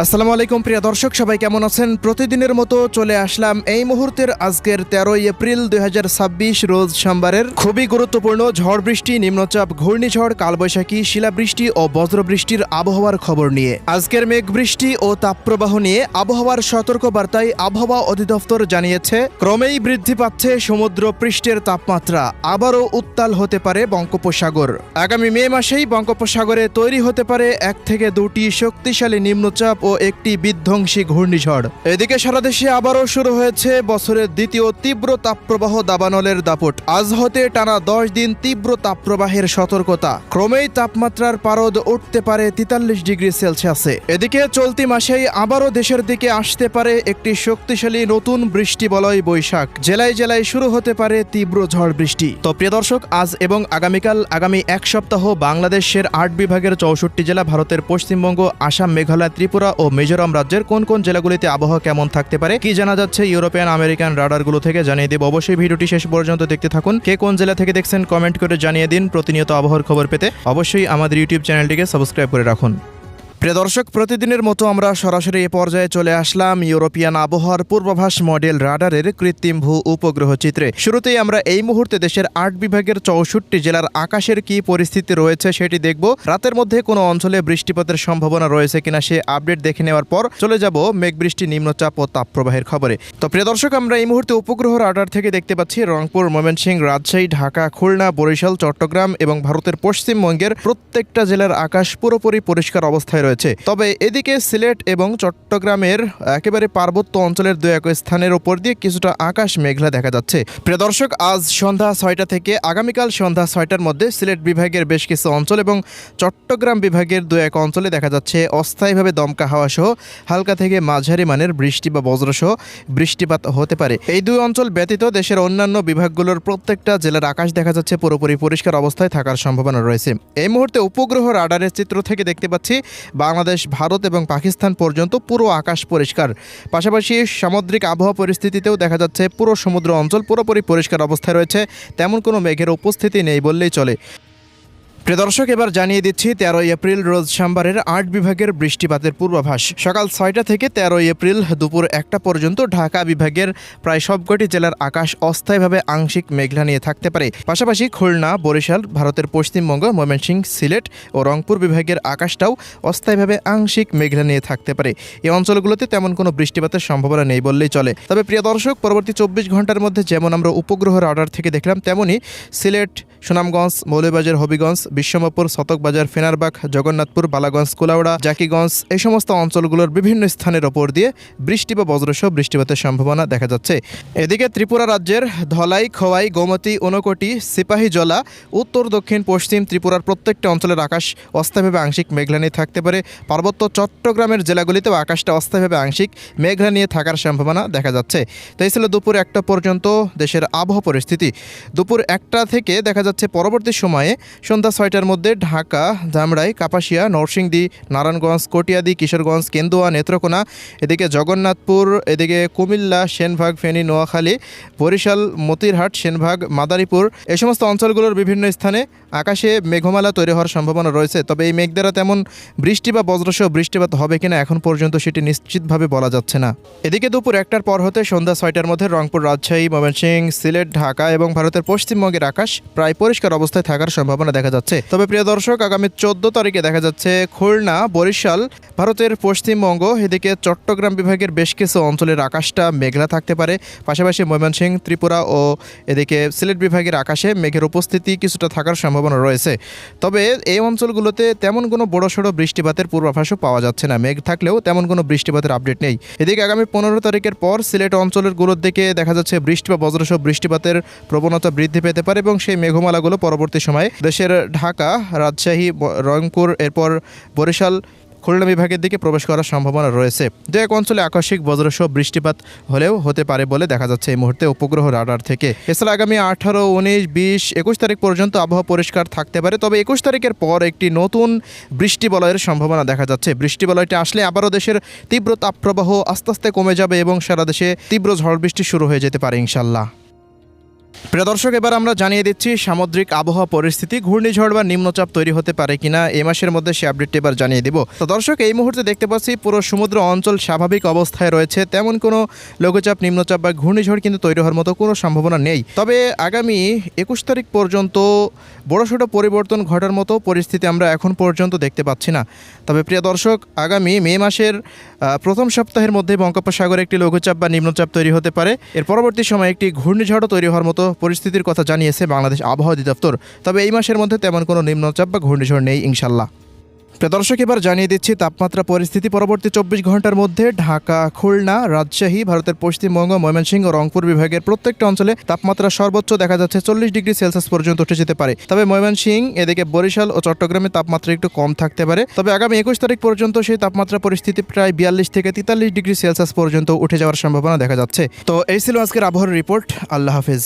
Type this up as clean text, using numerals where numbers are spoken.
আসসালামু আলাইকুম প্রিয় দর্শক, সবাই কেমন আছেন? প্রতিদিনের মতো চলে আসলাম এই মুহূর্তের আজকের 13 এপ্রিল 2026 রোজ সোমবারের খুবই গুরুত্বপূর্ণ ঝড় বৃষ্টি, নিম্নচাপ, ঘূর্ণিঝড়, কালবৈশাখী, শিলাবৃষ্টি ও বজ্রবৃষ্টির আবহাওয়ার খবর নিয়ে। আজকের মেঘ বৃষ্টি ও তাপপ্রবাহ নিয়ে আবহাওয়ার সতর্ক বার্তায় আবহাওয়া অধিদপ্তর জানিয়েছে, ক্রমেই বৃদ্ধি পাচ্ছে সমুদ্র পৃষ্ঠের তাপমাত্রা, আবারও উত্তাল হতে পারে বঙ্গোপসাগর। আগামী মে মাসেই বঙ্গোপসাগরে তৈরি হতে পারে 1 থেকে 2টি শক্তিশালী নিম্নচাপ ও একটি বিধ্বংসী ঘূর্ণিঝড়। এদিকে সারা দেশে আবারও শুরু হয়েছে বছরের দ্বিতীয় তীব্র তাপপ্রবাহ দাবানলের দাপট। আজ হতে টানা 10 দিন তীব্র তাপপ্রবাহের সতর্কতা। ক্রমেই তাপমাত্রার পারদ উঠতে পারে 43 ডিগ্রি সেলসিয়াসে। এদিকে চলতি মাসেই আবারও দেশের দিকে আসতে পারে একটি শক্তিশালী নতুন বৃষ্টিবলয় বৈশাখ। জেলায় জেলায় শুরু হতে পারে তীব্র ঝড় বৃষ্টি। তো প্রিয় দর্শক, আজ এবং আগামীকাল আগামী এক সপ্তাহ বাংলাদেশের 8 বিভাগের 64 জেলা, ভারতের পশ্চিমবঙ্গ, আসাম, মেঘালয়, ত্রিপুরা ও মিজোরাম রাজ্যের কোন কোন জেলাগুলিতে আবহাওয়া কেমন থাকতে পারে, কি জানা যাচ্ছে ইউরোপিয়ান আমেরিকান রাডারগুলো থেকে জানিয়ে দেব। অবশ্যই ভিডিওটি শেষ পর্যন্ত দেখতে থাকুন। কে কোন জেলা থেকে দেখছেন কমেন্ট করে জানিয়ে দিন। প্রতিনিয়ত আবহাওয়ার খবর পেতে অবশ্যই আমাদের ইউটিউব চ্যানেলটিকে সাবস্ক্রাইব করে রাখুন। প্রিয় দর্শক, প্রতিদিনের মতো আমরা সরাসরি এ পর্যায়ে চলে আসলাম ইউরোপিয়ান আবহাওয়ার পূর্বাভাস মডেল রাডারের কৃত্রিম ভূ উপগ্রহ চিত্রে। শুরুতেই আমরা এই মুহূর্তে দেশের 8 বিভাগের 64 জেলার আকাশের কি পরিস্থিতি রয়েছে সেটি দেখব। রাতের মধ্যে কোনো অঞ্চলে বৃষ্টিপাতের সম্ভাবনা রয়েছে কিনা সে আপডেট দেখে নেওয়ার পর চলে যাব মেঘবৃষ্টি, নিম্নচাপ ও তাপপ্রবাহের খবরে। তো প্রিয় দর্শক, আমরা এই মুহূর্তে উপগ্রহ রাডার থেকে দেখতে পাচ্ছি রংপুর, ময়মনসিংহ, রাজশাহী, ঢাকা, খুলনা, বরিশাল, চট্টগ্রাম এবং ভারতের পশ্চিমবঙ্গের প্রত্যেকটা জেলার আকাশ পুরোপুরি পরিষ্কার অবস্থায় রয়েছে। তবে এদিকে সিলেট এবং চট্টগ্রামের একেবারে পার্বত্য অঞ্চলের 2-1 স্থানের উপর দিয়ে কিছুটা আকাশ মেঘলা দেখা যাচ্ছে। প্রিয় দর্শক, আজ সন্ধ্যা 6টা থেকে আগামীকাল সন্ধ্যা 6টার মধ্যে সিলেট বিভাগের বেশ কিছু অঞ্চল এবং চট্টগ্রাম বিভাগের 2-1 অঞ্চলে দেখা যাচ্ছে অস্থায়ীভাবে দমকা হাওয়া সহ হালকা থেকে মাঝারি মানের বৃষ্টি বা বজ্রসহ বৃষ্টিপাত হতে পারে। এই 2 অঞ্চল ব্যতীত দেশের অন্যান্য বিভাগগুলোর প্রত্যেকটা জেলার আকাশ দেখা যাচ্ছে পুরোপুরি পরিষ্কার অবস্থায় থাকার সম্ভাবনা রয়েছে। এই মুহূর্তে উপগ্রহ রাডারের চিত্র থেকে দেখতে পাচ্ছি বাংলাদেশ, ভারত এবং পাকিস্তান পর্যন্ত পুরো আকাশ পরিষ্কার। পাশাপাশি সামুদ্রিক আবহাওয়া পরিস্থিতিতেও দেখা যাচ্ছে পুরো সমুদ্র অঞ্চল পুরোপুরি পরিষ্কার অবস্থায় রয়েছে। তেমন কোনো মেঘের উপস্থিতি নেই বললেই চলে। প্রিয় দর্শক, এবার জানিয়ে দিচ্ছি 13 এপ্রিল রোজ সোমবারের 8 বিভাগের বৃষ্টিপাতের পূর্বাভাস। সকাল 6টা থেকে 13 এপ্রিল দুপুর 1টা পর্যন্ত ঢাকা বিভাগের প্রায় সবকটি জেলার আকাশ অস্থায়ীভাবে আংশিক মেঘলা নিয়ে থাকতে পারে। পাশাপাশি খুলনা, বরিশাল, ভারতের পশ্চিমবঙ্গ, ময়মনসিংহ, সিলেট ও রংপুর বিভাগের আকাশটাও অস্থায়ীভাবে আংশিক মেঘলা নিয়ে থাকতে পারে। এই অঞ্চলগুলোতে তেমন কোনো বৃষ্টিপাতের সম্ভাবনা নেই বললেই চলে। তবে প্রিয় দর্শক, পরবর্তী 24 ঘন্টার মধ্যে যেমন আমরা উপগ্রহ রাডার থেকে দেখলাম, তেমনই সিলেট, সুনামগঞ্জ, মৌলভীবাজার, হবিগঞ্জ, বিশ্বমপুর, শতকবাজার, ফেনারবাগ, জগন্নাথপুর, বালাগঞ্জ, কুলাউড়া, জাকিগঞ্জ এই সমস্ত অঞ্চলগুলোর বিভিন্ন স্থানের ওপর দিয়ে বৃষ্টি বা বজ্রসহ বৃষ্টিপাতের সম্ভাবনা দেখা যাচ্ছে। এদিকে ত্রিপুরা রাজ্যের ধলাই, খোয়াই, গোমতী, ঊনকোটি, সিপাহীজলা, উত্তর, দক্ষিণ, পশ্চিম ত্রিপুরার প্রত্যেকটা অঞ্চলের আকাশ অস্থায়ীভাবে আংশিক মেঘলা নিয়ে থাকতে পারে। পার্বত্য চট্টগ্রামের জেলাগুলিতেও আকাশটা অস্থায়ীভাবে আংশিক মেঘলা নিয়ে থাকার সম্ভাবনা দেখা যাচ্ছে। তো এই ছিল দুপুর 1টা পর্যন্ত দেশের আবহাওয়া পরিস্থিতি। দুপুর 1টা থেকে দেখা যাচ্ছে পরবর্তী সময়ে সন্ধ্যা 6টার মধ্যে ঢাকা, ধামরাই, কাপাসিয়া, নরসিংদী, নারায়ণগঞ্জ, কটিয়াদি, কিশোরগঞ্জ, কেন্দুয়া, নেত্রকোনা, এদিকে জগন্নাথপুর, এদিকে কুমিল্লা, সেনবাগ, ফেনী, নোয়াখালী, বরিশাল, মতিরহাট, সেনবাগ, মাদারীপুর এই সমস্ত অঞ্চলগুলোর বিভিন্ন স্থানে আকাশে মেঘমালা তৈরি হওয়ার সম্ভাবনা রয়েছে। তবে এই মেঘ দ্বারা তেমন বৃষ্টি বা বজ্রসহ বৃষ্টিপাত হবে কিনা এখন পর্যন্ত সেটি নিশ্চিতভাবে বলা যাচ্ছে না। এদিকে দুপুর 1টার পর হতে সন্ধ্যা 6টার মধ্যে রংপুর, রাজশাহী, ময়মনসিংহ, সিলেট, ঢাকা এবং ভারতের পশ্চিমবঙ্গের আকাশ প্রায় পরিষ্কার অবস্থায় থাকার সম্ভাবনা দেখা যাচ্ছে। তবে প্রিয় দর্শক, আগামী 14 তারিখে দেখা যাচ্ছে খুলনা, বরিশাল, ভারতের পশ্চিমবঙ্গ, এদিকে চট্টগ্রাম বিভাগের বেশ কিছু অঞ্চলের আকাশটা মেঘলা থাকতে পারে। পাশাপাশি ময়মনসিংহ, ত্রিপুরা ও এদিকে সিলেট বিভাগের আকাশে মেঘের উপস্থিতি কিছুটা থাকার সম্ভাবনা রয়েছে। তবে এই অঞ্চলগুলোতে তেমন কোনো বড়সড় বৃষ্টিপাতের পূর্বাভাসও পাওয়া যাচ্ছে না। মেঘ থাকলেও তেমন কোনো বৃষ্টিপাতের আপডেট নেই। এদিকে আগামী 15 তারিখের পর সিলেট অঞ্চলের গুলোর দিকে দেখা যাচ্ছে বৃষ্টি বা বজ্রসহ বৃষ্টিপাতের প্রবণতা বৃদ্ধি পেতে পারে এবং সেই মেঘমালাগুলো পরবর্তী সময়ে দেশের ঢাকা, রাজশাহী, রংপুর, এরপর বরিশাল, খুলনা বিভাগের দিকে প্রবেশ করার সম্ভাবনা রয়েছে। 2-1 অঞ্চলে আকস্মিক বজ্রসহ বৃষ্টিপাত হলেও হতে পারে বলে দেখা যাচ্ছে এই মুহূর্তে উপগ্রহ রাডার থেকে। এছাড়া আগামী 18, 19, 20, 21 তারিখ পর্যন্ত আবহাওয়া পরিষ্কার থাকতে পারে। তবে 21 তারিখের পর একটি নতুন বৃষ্টিবলয়ের সম্ভাবনা দেখা যাচ্ছে। বৃষ্টিবলয়টি আসলে আবারও দেশের তীব্র তাপপ্রবাহ আস্তে আস্তে কমে যাবে এবং সারা দেশে তীব্র ঝড় বৃষ্টি শুরু হয়ে যেতে পারে ইনশাল্লাহ। প্রিয় দর্শক, এবার আমরা জানিয়ে দিচ্ছি সামুদ্রিক আবহাওয়া পরিস্থিতি, ঘূর্ণিঝড় বা নিম্নচাপ তৈরি হতে পারে কিনা এই মাসের মধ্যে, সে আপডেটটি এবার জানিয়ে দিব। তো দর্শক, এই মুহূর্তে দেখতে পাচ্ছি পুরো সমুদ্র অঞ্চল স্বাভাবিক অবস্থায় রয়েছে, তেমন কোনো লঘুচাপ, নিম্নচাপ বা ঘূর্ণিঝড় কিন্তু তৈরি হওয়ার মতো কোনো সম্ভাবনা নেই। তবে আগামী 21 তারিখ পর্যন্ত বড়সড় পরিবর্তন ঘটার মতো পরিস্থিতি আমরা এখন পর্যন্ত দেখতে পাচ্ছি না। তবে প্রিয় দর্শক, আগামী মে মাসের প্রথম সপ্তাহের মধ্যে বঙ্গোপসাগরে একটি লঘুচাপ বা নিম্নচাপ তৈরি হতে পারে। এর পরবর্তী সময়ে একটি ঘূর্ণিঝড়ও তৈরি হওয়ার মতো পরিস্থিতির কথা জানিয়েছে বাংলাদেশ আবহাওয়া অধিদপ্তর। তবে এই মাসের মধ্যে তেমন কোনো নিম্নচাপ বা ঘূর্ণিঝড় নেই ইনশাল্লাহ। প্রিয় দর্শক, এবার জানিয়ে দিচ্ছি তাপমাত্রা পরিস্থিতি পরবর্তী 24 ঘন্টার মধ্যে ঢাকা, খুলনা, রাজশাহী, ভারতের পশ্চিমবঙ্গ, ময়মনসিংহ ও রংপুর বিভাগের প্রত্যেকটা অঞ্চলে তাপমাত্রা সর্বোচ্চ দেখা যাচ্ছে 40 ডিগ্রি সেলসিয়াস পর্যন্ত উঠে যেতে পারে। তবে ময়মনসিংহ, এদিকে বরিশাল ও চট্টগ্রামে তাপমাত্রা একটু কম থাকতে পারে। তবে আগামী 21 তারিখ পর্যন্ত সেই তাপমাত্রা পরিস্থিতি প্রায় 42 থেকে 43 ডিগ্রি সেলসিয়াস পর্যন্ত উঠে যাওয়ার সম্ভাবনা দেখা যাচ্ছে। তো এই ছিল আজকের আবহাওয়ার রিপোর্ট। আল্লাহ হাফেজ।